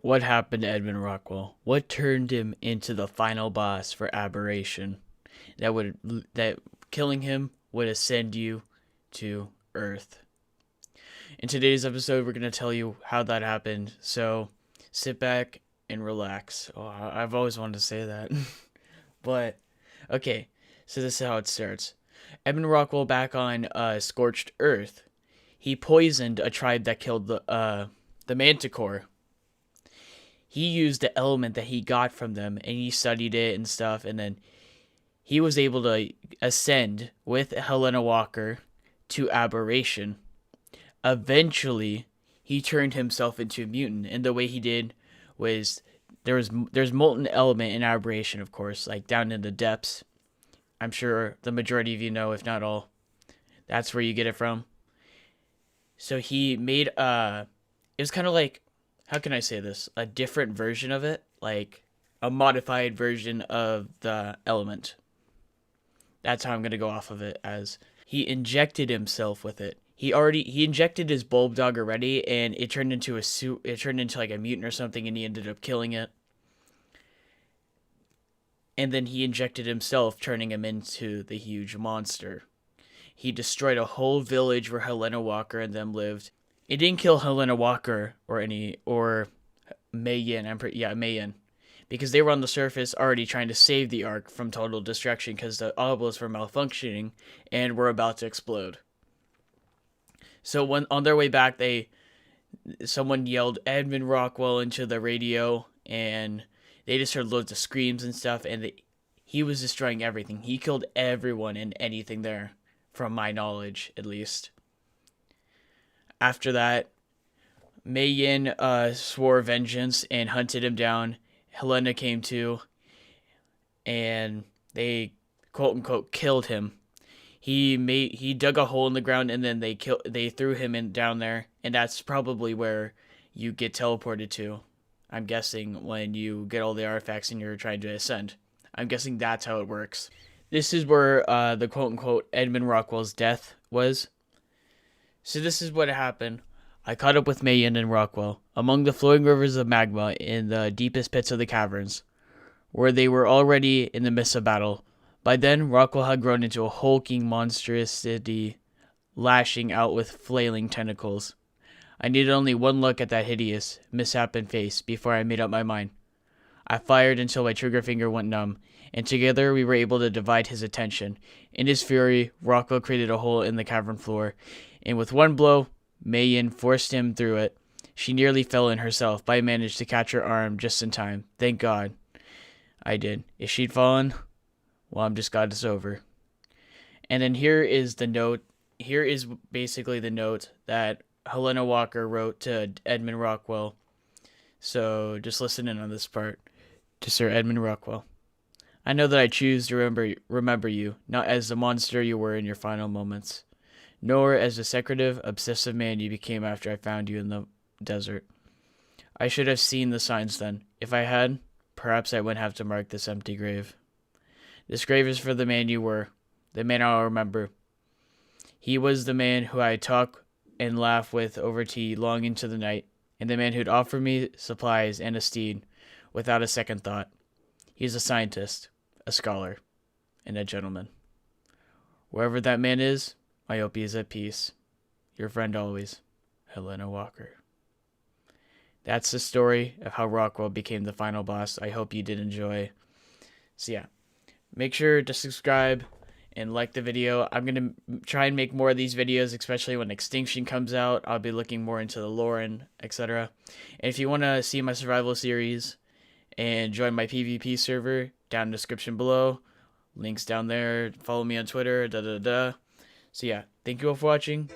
What happened to Edmund Rockwell? What turned him into the final boss for Aberration? That killing him would ascend you to Earth. In today's episode, we're gonna tell you how that happened. So sit back and relax. Oh, I've always wanted to say that, but okay. So this is how it starts. Edmund Rockwell back on Scorched Earth. He poisoned a tribe that killed the Manticore. He used the element that he got from them and he studied it and stuff, and then he was able to ascend with Helena Walker to Aberration. Eventually, he turned himself into a mutant, and the way he did was there's molten element in Aberration, of course, like down in the depths. I'm sure the majority of you know, if not all. That's where you get it from. So he made it was kind of like, how can I say this? A different version of it, like a modified version of the element. That's how I'm going to go off of it, as he injected himself with it. He injected his bulb dog already, and it turned into like a mutant or something, and he ended up killing it. And then he injected himself, turning him into the huge monster. He destroyed a whole village where Helena Walker and them lived. It didn't kill Helena Walker or Mei Yin. Mei Yin, because they were on the surface already trying to save the Ark from total destruction because the obelisks were malfunctioning and were about to explode. So when on their way back, someone yelled Edmund Rockwell into the radio, and they just heard loads of screams and stuff, and he was destroying everything. He killed everyone and anything there, from my knowledge, at least. After that, Mei Yin swore vengeance and hunted him down. Helena came too, and they quote-unquote killed him. He dug a hole in the ground, and then they threw him in down there, and that's probably where you get teleported to. I'm guessing when you get all the artifacts and you're trying to ascend. I'm guessing that's how it works. This is where the quote-unquote Edmund Rockwell's death was. So this is what happened. I caught up with Mei Yin and Rockwell among the flowing rivers of magma in the deepest pits of the caverns, where they were already in the midst of battle. By then, Rockwell had grown into a hulking monstrosity, lashing out with flailing tentacles. I needed only one look at that hideous, misshapen face before I made up my mind. I fired until my trigger finger went numb, and together we were able to divide his attention. In his fury, Rockwell created a hole in the cavern floor, and with one blow, Mei Yin forced him through it. She nearly fell in herself, but I managed to catch her arm just in time. Thank God. I did. If she'd fallen, well, I'm just glad it's over. And then here is the note. Here is basically the note that Helena Walker wrote to Edmund Rockwell. So just listen in on this part. To Sir Edmund Rockwell. I know that I choose to remember you, not as the monster you were in your final moments, nor as the secretive, obsessive man you became after I found you in the desert. I should have seen the signs then. If I had, perhaps I wouldn't have to mark this empty grave. This grave is for the man you were, the man I'll remember. He was the man who I talk and laugh with over tea long into the night, and the man who'd offer me supplies and a steed without a second thought. He's a scientist, a scholar, and a gentleman. Wherever that man is, I hope he is at peace. Your friend always, Helena Walker. That's the story of how Rockwell became the final boss. I hope you did enjoy. So yeah, make sure to subscribe and like the video. I'm going to try and make more of these videos, especially when Extinction comes out. I'll be looking more into the lore and etc. And if you want to see my survival series and join my PvP server, down in the description below. Links down there. Follow me on Twitter. So yeah, thank you all for watching.